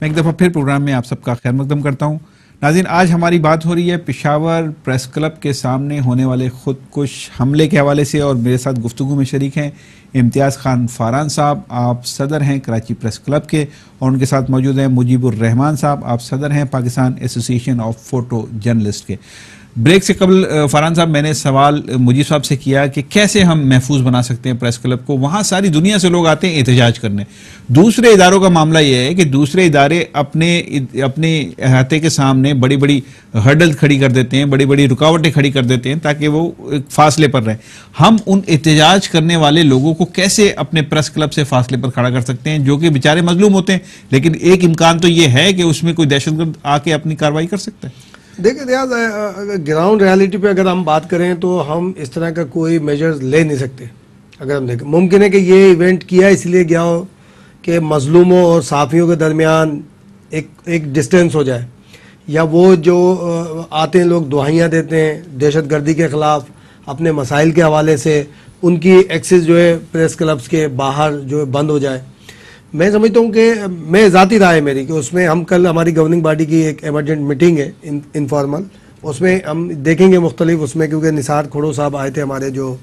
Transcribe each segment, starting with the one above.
میں ایک دفعہ پھر پروگرام میں آپ سب کا خیر مقدم کرتا ہوں. ناظرین، آج ہماری بات ہو رہی ہے پشاور پریس کلب کے سامنے ہونے والے خودکش حملے کے حوالے سے، اور میرے ساتھ گفتگو میں شریک ہیں امتیاز خان فاران صاحب. آپ صدر ہیں کراچی پریس کلب کے، اور ان کے ساتھ موجود ہیں مجیب الرحمان صاحب. آپ صدر ہیں پاکستان ایسوسی ایشن آف فوٹو جرنلسٹ کے. بریک سے قبل فاران صاحب، میں نے سوال مجیب صاحب سے کیا کہ کیسے ہم محفوظ بنا سکتے ہیں پریس کلب کو. وہاں ساری دنیا سے لوگ آتے ہیں احتجاج کرنے. دوسرے اداروں کا معاملہ یہ ہے کہ دوسرے ادارے اپنے احاطے کے سامنے بڑی بڑی ہرڈل کھڑی کر دیتے ہیں، بڑی بڑی رکاوٹیں کھڑی کر دیتے ہیں تاکہ وہ فاصلے پر رہیں. ہم ان احتجاج کرنے والے لوگوں کو کیسے اپنے پریس کلب سے فاصلے پر کھڑا کر سکتے ہیں جو کہ بیچارے مظلوم ہوتے ہیں، لیکن ایک امکان تو یہ ہے کہ اس میں کوئی دہشت گرد آ کے اپنی کارروائی کر سکتا ہے. دیکھیں ریاض، گراؤنڈ ریالٹی پہ اگر ہم بات کریں تو ہم اس طرح کا کوئی میجرز لے نہیں سکتے. اگر ہم دیکھیں، ممکن ہے کہ یہ ایونٹ کیا اس لیے گیا ہو کہ مظلوموں اور صحافیوں کے درمیان ایک ڈسٹینس ہو جائے، یا وہ جو آتے ہیں لوگ دعائیاں دیتے ہیں دہشت گردی کے خلاف اپنے مسائل کے حوالے سے، ان کی ایکسس جو ہے پریس کلبز کے باہر جو ہے بند ہو جائے. میں سمجھتا ہوں کہ میں ذاتی رائے میری کہ اس میں ہم کل ہماری گورننگ باڈی کی ایک ایمرجنٹ میٹنگ ہے انفارمل، اس میں ہم دیکھیں گے مختلف اس میں، کیونکہ نثار کھڑو صاحب آئے تھے ہمارے جو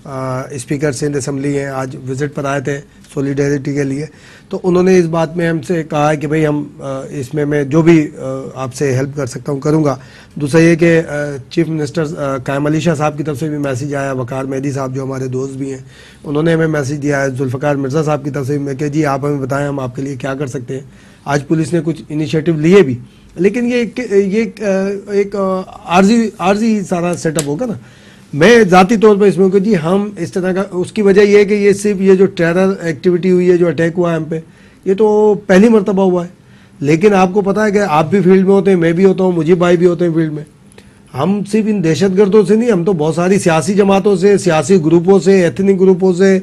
اسپیکر سندھ اسمبلی ہیں، آج وزٹ پر آئے تھے سولیڈیرٹی کے لیے. تو انہوں نے اس بات میں ہم سے کہا ہے کہ بھئی ہم اس میں جو بھی آپ سے ہیلپ کر سکتا ہوں کروں گا. دوسرا یہ کہ چیف منسٹر قائم علی شاہ صاحب کی طرف سے بھی میسیج آیا، وقار مہدی صاحب جو ہمارے دوست بھی ہیں انہوں نے ہمیں میسیج دیا ہے، ذوالفقار مرزا صاحب کی طرف سے بھی کہ جی آپ ہمیں بتائیں ہم آپ کے لیے کیا کر سکتے ہیں. آج پولیس نے کچھ انیشیٹو لیے بھی، لیکن یہ ایک عارضی سارا سیٹ اپ ہوگا نا. میں ذاتی طور پر اس میں کہ جی ہم اس طرح کا، اس کی وجہ یہ ہے کہ یہ صرف یہ جو ٹیرر ایکٹیویٹی ہوئی ہے، جو اٹیک ہوا ہے ہم پہ، یہ تو پہلی مرتبہ ہوا ہے. لیکن آپ کو پتا ہے کہ آپ بھی فیلڈ میں ہوتے ہیں، میں بھی ہوتا ہوں، مجھے بھائی بھی ہوتے ہیں فیلڈ میں. ہم صرف ان دہشت گردوں سے نہیں، ہم تو بہت ساری سیاسی جماعتوں سے، سیاسی گروپوں سے، ایتھنک گروپوں سے،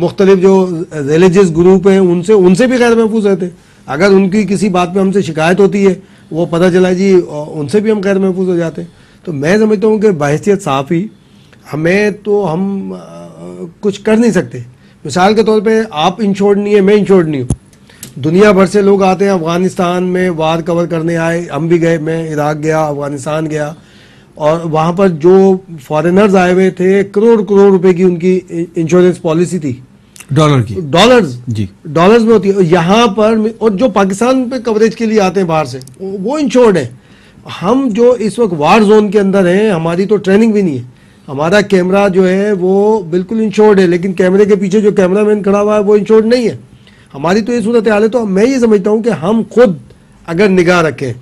مختلف جو ریلیجس گروپ ہیں ان سے بھی غیر محفوظ رہتے ہیں. اگر ان کی کسی بات پہ ہم سے شکایت ہوتی ہے، وہ پتہ چلا جی ان سے بھی ہم غیر محفوظ ہو جاتے ہیں. تو میں سمجھتا ہوں کہ بحیثیت صحافی ہم کچھ کر نہیں سکتے. مثال کے طور پہ آپ انشورڈ نہیں ہیں، میں انشورڈ نہیں ہوں. دنیا بھر سے لوگ آتے ہیں، افغانستان میں وار کور کرنے آئے، ہم بھی گئے، میں عراق گیا، افغانستان گیا، اور وہاں پر جو فارینرز آئے ہوئے تھے کروڑ روپے کی ان کی انشورنس پالیسی تھی، ڈالرز میں ہوتی ہے. یہاں پر اور جو پاکستان پہ کوریج کے لیے آتے ہیں باہر سے وہ انشورڈ ہیں. ہم جو اس وقت وار زون کے اندر ہیں، ہماری تو ٹریننگ بھی نہیں ہے. ہمارا کیمرہ جو ہے وہ بالکل انشورڈ ہے، لیکن کیمرے کے پیچھے جو کیمرہ مین کھڑا ہوا ہے وہ انشورڈ نہیں ہے. ہماری تو یہ صورت حال ہے. تو میں یہ سمجھتا ہوں کہ ہم خود اگر نگاہ رکھیں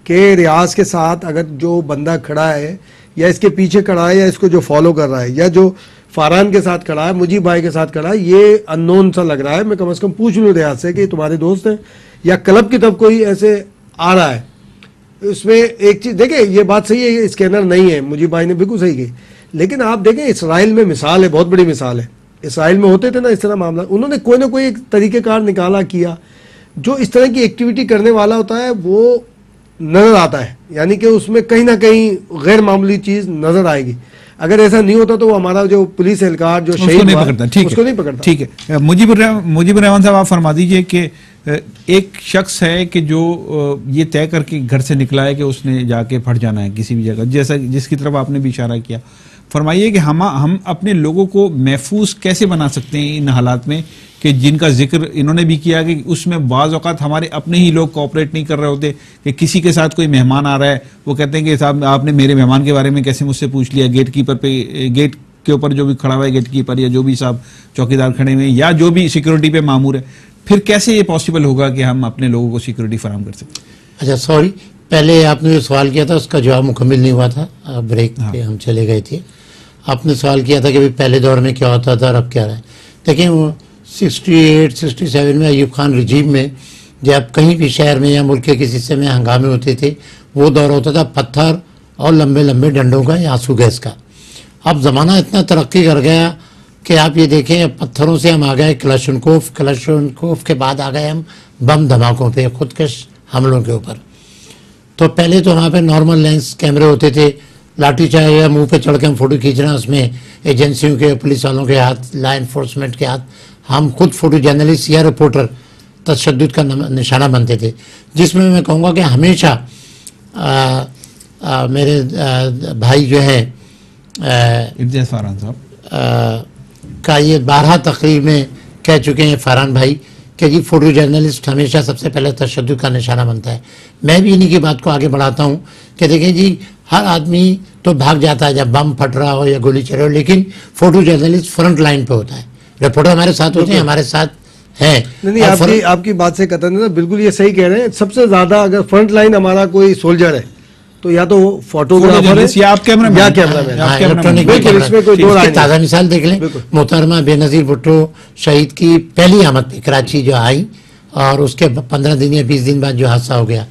کہ ریاض کے ساتھ اگر جو بندہ کھڑا ہے، یا اس کے پیچھے کھڑا ہے، یا اس کو جو فالو کر رہا ہے، یا جو فاران کے ساتھ کھڑا ہے، مجیب بھائی کے ساتھ کھڑا ہے، یہ ان نون سا لگ رہا ہے. میں کم از کم پوچھ لوں ریاض سے کہ تمہارے دوست ہیں یا کلب کی طرف کوئی ایسے آ رہا ہے. اس میں ایک چیز دیکھیں، یہ بات صحیح ہے، یہ اسکینر نہیں ہے، مجیب بھائی نے بالکل صحیح کہی. لیکن آپ دیکھیں اسرائیل میں مثال ہے، بہت بڑی مثال ہے. اسرائیل میں ہوتے تھے نا اس طرح معاملہ، انہوں نے کوئی نہ کوئی ایک طریقہ کار نکالا کیا. جو اس طرح کی ایکٹیویٹی کرنے والا ہوتا ہے وہ نظر آتا ہے، یعنی کہ اس میں کہیں نہ کہیں غیر معمولی چیز نظر آئے گی. اگر ایسا نہیں ہوتا تو ہمارا جو پولیس اہلکار جو شہید ہوا اس کو نہیں پکڑتا. ٹھیک ہے، مجیب الرحمان صاحب آپ فرما دیجئے کہ ایک شخص ہے کہ جو یہ طے کر کے گھر سے نکلا ہے کہ اس نے جا کے پھٹ جانا ہے کسی بھی جگہ، جیسا جس کی طرف آپ نے بھی اشارہ کیا. فرمائیے کہ ہم اپنے لوگوں کو محفوظ کیسے بنا سکتے ہیں ان حالات میں کہ جن کا ذکر انہوں نے بھی کیا کہ اس میں بعض اوقات ہمارے اپنے ہی لوگ کوآپریٹ نہیں کر رہے ہوتے، کہ کسی کے ساتھ کوئی مہمان آ رہا ہے، وہ کہتے ہیں کہ صاحب آپ نے میرے مہمان کے بارے میں کیسے مجھ سے پوچھ لیا. گیٹ کیپر پہ، گیٹ کے اوپر جو بھی کھڑا ہوا ہے گیٹ کیپر، یا جو بھی صاحب چوکیدار کھڑے ہوئے ہیں، یا جو بھی سیکورٹی پہ مامور ہے، پھر کیسے یہ پاسبل ہوگا کہ ہم اپنے لوگوں کو سیکورٹی فراہم کر سکتے ہیں؟ اچھا سوری، پہلے آپ نے جو سوال کیا تھا اس کا جواب مکمل نہیں ہوا تھا، بریک پہ ہم چلے گئے تھے. آپ نے سوال کیا تھا کہ پہلے دور میں کیا ہوتا تھا اور اب کیا رہا ہے. دیکھیں وہ 68 67 میں ایوب خان رجیم میں جب کہیں بھی شہر میں یا ملک کے کسی حصے میں ہنگامے ہوتے تھے، وہ دور ہوتا تھا پتھر اور لمبے لمبے ڈنڈوں کا یا آنسو گیس کا. اب زمانہ اتنا ترقی کر گیا کہ آپ یہ دیکھیں پتھروں سے ہم آ گئے کلاشنکوف کے بعد آ گئے ہم بم دھماکوں پہ، خودکش حملوں کے اوپر. تو پہلے تو وہاں پہ نارمل لینس کیمرے ہوتے تھے، لاٹھی چاہے یا منہ پہ چڑھ کے ہم فوٹو کھینچ رہے ہیں، اس میں ایجنسیوں کے پولیس والوں کے ہاتھ، لا انفورسمنٹ کے ہاتھ، ہم خود فوٹو جرنلسٹ یا رپورٹر تشدد کا نشانہ بنتے تھے، جس میں میں کہوں گا کہ ہمیشہ میرے بھائی جو ہے امتیاز فاران صاحب کا یہ 12 تقریر میں کہہ چکے ہیں فاران بھائی کہ جی فوٹو جرنلسٹ ہمیشہ سب سے پہلے تشدد کا نشانہ بنتا ہے. میں بھی انہی کی بات کو آگے بڑھاتا ہوں کہ دیکھیں جی ہر آدمی تو بھاگ جاتا ہے جب بم پھٹ رہا ہو یا گولی چل رہی ہو، لیکن فوٹو جرنلسٹ فرنٹ لائن پہ ہوتا ہے. رپورٹر ہمارے ساتھ ہوتے ہیں، ہمارے ساتھ ہیں. نہیں، آپ کی بات سے قطعاً بالکل یہ صحیح کہہ رہے ہیں. سب سے زیادہ اگر فرنٹ لائن ہمارا کوئی سولجر ہے تو یا تو فوٹوگرافر ہے یا آپ کیمرہ مین. تازہ مثال دیکھ لیں، محترمہ بے نظیر بھٹو شہید کی پہلی آمد پہ کراچی جو آئی اور اس کے 15 دن یا 20 دن بعد جو حادثہ ہو گیا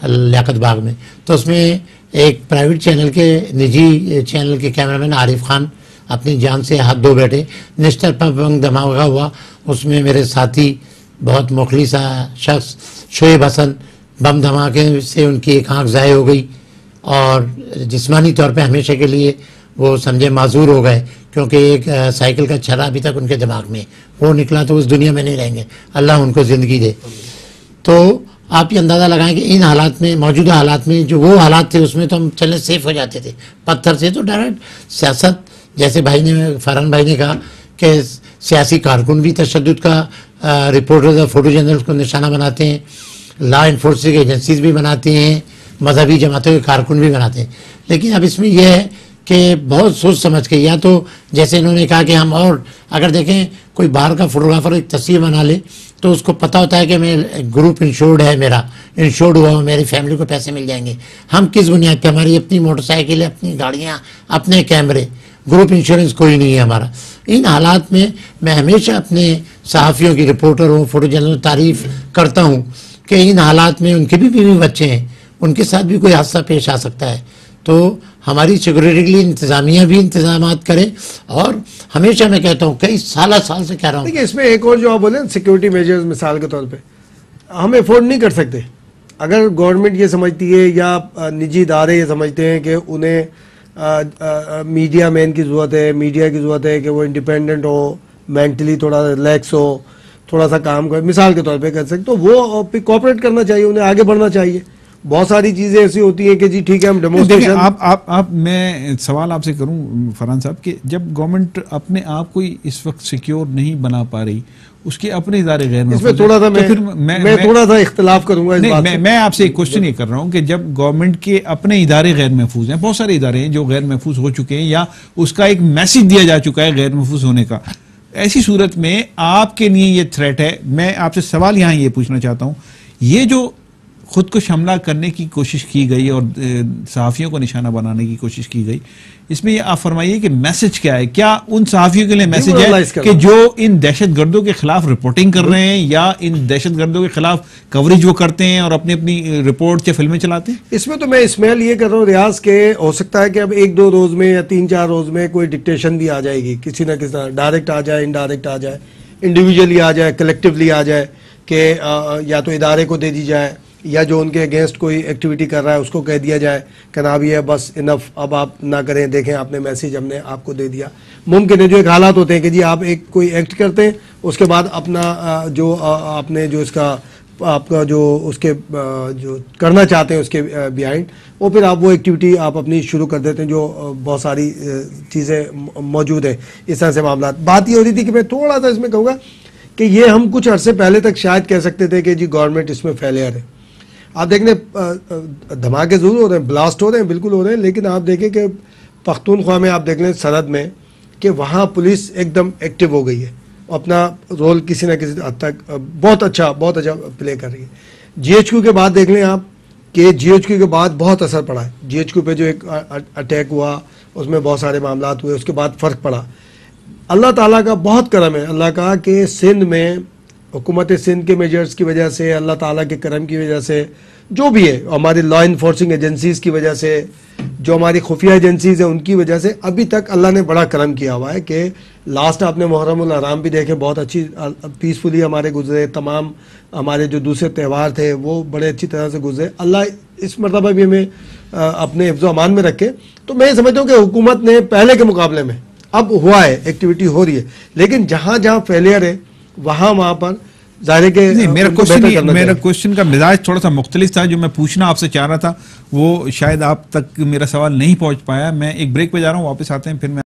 لیاقت باغ میں، تو اس میں ایک پرائیویٹ چینل کے نجی چینل کے کیمرہ مین عارف خان اپنی جان سے ہاتھ دھو بیٹھے. نشتر پر بم دھماکہ ہوا، اس میں میرے ساتھی بہت مخلص شخص شعیب حسن، بم دھماکے سے ان کی ایک آنکھ ضائع ہو گئی اور جسمانی طور پہ ہمیشہ کے لیے وہ سمجھے معذور ہو گئے، کیونکہ ایک سائیکل کا چھرا ابھی تک ان کے دماغ میں وہ نکلا تو اس دنیا میں نہیں رہیں گے. اللہ ان کو زندگی دے. تو آپ یہ اندازہ لگائیں کہ ان حالات میں، موجودہ حالات میں جو وہ حالات تھے اس میں تو ہم چلنے سیف ہو جاتے تھے. پتھر سے تو ڈائریکٹ سیاست، جیسے بھائی نے فرحان بھائی نے کہا کہ سیاسی کارکن بھی تشدد کا رپورٹرز اور فوٹو جرنلسٹ کو نشانہ بناتے ہیں، لا انفورسنگ ایجنسیز بھی بناتے ہیں، مذہبی جماعتوں کے کارکن بھی بناتے ہیں. لیکن اب اس میں یہ ہے کہ بہت سوچ سمجھ کے، یا تو جیسے انہوں نے کہا کہ ہم، اور اگر دیکھیں کوئی باہر کا فوٹوگرافر ایک تصویر بنا لے تو اس کو پتہ ہوتا ہے کہ میں گروپ انشورڈ ہے، میرا انشورڈ ہوا ہو، میری فیملی کو پیسے مل جائیں گے. ہم کس بنیاد پہ؟ ہماری اپنی موٹر سائیکل، اپنی گاڑیاں، اپنے کیمرے، گروپ انشورنس کوئی نہیں ہے ہمارا. ان حالات میں میں ہمیشہ اپنے صحافیوں کی، رپورٹروں، فوٹو جرنلسٹ تعریف کرتا ہوں کہ ان حالات میں ان کے بھی بیوی بچے ہیں، ان کے ساتھ بھی کوئی حادثہ پیش آ سکتا ہے. تو ہماری سیکورٹی کے لیے انتظامیہ بھی انتظامات کرے. اور ہمیشہ میں کہتا ہوں، کئی سال سے کہہ رہا ہوں. دیکھیں اس میں ایک اور جو آپ بولیں سیکورٹی میجرز، مثال کے طور پہ ہم افورڈ نہیں کر سکتے. اگر گورنمنٹ یہ سمجھتی ہے یا نجی ادارے یہ سمجھتے ہیں کہ انہیں میڈیا مین کی ضرورت ہے، میڈیا کی ضرورت ہے کہ وہ انڈیپینڈنٹ ہو، مینٹلی تھوڑا ریلیکس ہو، تھوڑا سا کام کرے، مثال کے طور پہ کر سکتے، تو وہ کوآپریٹ کرنا چاہیے، انہیں آگے بڑھنا چاہیے. بہت ساری چیزیں ایسی ہوتی ہیں کہ جی ٹھیک ہے ہم ڈیمونسٹریشن. آپ میں سوال آپ سے کروں فرحان صاحب کہ جب گورنمنٹ اپنے آپ کو اس وقت سیکیور نہیں بنا پا رہی، اس کے اپنے ادارے غیر محفوظ، اس میں تھوڑا سا اختلاف کروں گا اس بات سے. میں آپ سے ایک کوشچن یہ کر رہا ہوں کہ جب گورنمنٹ کے اپنے ادارے غیر محفوظ ہیں، بہت سارے ادارے ہیں جو غیر محفوظ ہو چکے ہیں یا اس کا ایک میسج دیا جا چکا ہے غیر محفوظ ہونے کا، ایسی صورت میں آپ کے لیے یہ تھریٹ ہے. میں آپ سے سوال یہاں یہ پوچھنا چاہتا ہوں، یہ جو خود کش حملہ کرنے کی کوشش کی گئی اور صحافیوں کو نشانہ بنانے کی کوشش کی گئی، اس میں یہ آپ فرمائیے کہ میسج کیا ہے؟ کیا ان صحافیوں کے لیے میسج ہے کہ جو ان دہشت گردوں کے خلاف رپورٹنگ کر رہے ہیں یا ان دہشت گردوں کے خلاف کوریج وہ کرتے ہیں اور اپنی اپنی رپورٹ یا فلمیں چلاتے ہیں؟ اس میں تو میں اسمیل یہ کر رہا ہوں ریاض کہ ہو سکتا ہے کہ اب 1-2 روز میں یا 3-4 روز میں کوئی ڈکٹیشن بھی آ جائے گی، کسی نہ کسی طرح، ڈائریکٹ آ جائے، انڈائریکٹ آ جائے، انڈیویجولی آ جائے، کلیکٹیولی آ جائے، کہ یا تو ادارے کو دے دی جائے یا جو ان کے اگینسٹ کوئی ایکٹیویٹی کر رہا ہے اس کو کہہ دیا جائے کہ نہ بھی ہے، بس انف، اب آپ نہ کریں، دیکھیں آپ نے میسیج ہم نے آپ کو دے دیا. ممکن ہے جو ایک حالات ہوتے ہیں کہ جی آپ ایک کوئی ایکٹ کرتے ہیں، اس کے بعد اپنا جو آپ نے جو اس کا آپ کا جو اس کے جو کرنا چاہتے ہیں اس کے بیہائنڈ، وہ پھر آپ وہ ایکٹیویٹی آپ اپنی شروع کر دیتے ہیں، جو بہت ساری چیزیں موجود ہیں اس طرح سے معاملات. بات یہ ہو رہی تھی کہ میں تھوڑا سا اس میں کہوں گا کہ یہ ہم کچھ عرصے پہلے تک شاید کہہ سکتے تھے کہ جی گورنمنٹ اس میں فیلئر ہے. آپ دیکھ لیں دھماکے ضرور ہو رہے ہیں، بلاسٹ ہو رہے ہیں، بالکل ہو رہے ہیں، لیکن آپ دیکھیں کہ پختونخوا میں آپ دیکھ لیں سرحد میں کہ وہاں پولیس ایک دم ایکٹیو ہو گئی ہے، اپنا رول کسی نہ کسی حد تک بہت اچھا پلے کر رہی ہے. جی ایچ کیو کے بعد دیکھ لیں آپ کہ جی ایچ کیو کے بعد بہت اثر پڑا ہے. جی ایچ کیو پہ جو ایک اٹیک ہوا اس میں بہت سارے معاملات ہوئے، اس کے بعد فرق پڑا. اللہ تعالیٰ کا بہت کرم ہے، اللہ کا کہ سندھ میں حکومت سندھ کے میجرز کی وجہ سے، اللہ تعالیٰ کے کرم کی وجہ سے، جو بھی ہے ہماری لا انفورسنگ ایجنسیز کی وجہ سے، جو ہماری خفیہ ایجنسیز ہیں ان کی وجہ سے، ابھی تک اللہ نے بڑا کرم کیا ہوا ہے کہ لاسٹ آپ نے محرم الحرام بھی دیکھے، بہت اچھی پیسفلی ہمارے گزرے، تمام ہمارے جو دوسرے تہوار تھے وہ بڑے اچھی طرح سے گزرے. اللہ اس مرتبہ بھی ہمیں اپنے حفظ و امان میں رکھے. تو میں سمجھتا ہوں کہ حکومت نے پہلے کے مقابلے میں اب ہوا ہے، ایکٹیویٹی ہو رہی ہے، لیکن جہاں جہاں فیلئر ہے وہاں پر ظاہر ہے کہ میرا کوشچن کا مزاج تھوڑا سا مختلف تھا. جو میں پوچھنا آپ سے چاہ رہا تھا وہ شاید آپ تک میرا سوال نہیں پہنچ پایا. میں ایک بریک پہ جا رہا ہوں, واپس آتے ہیں پھر میں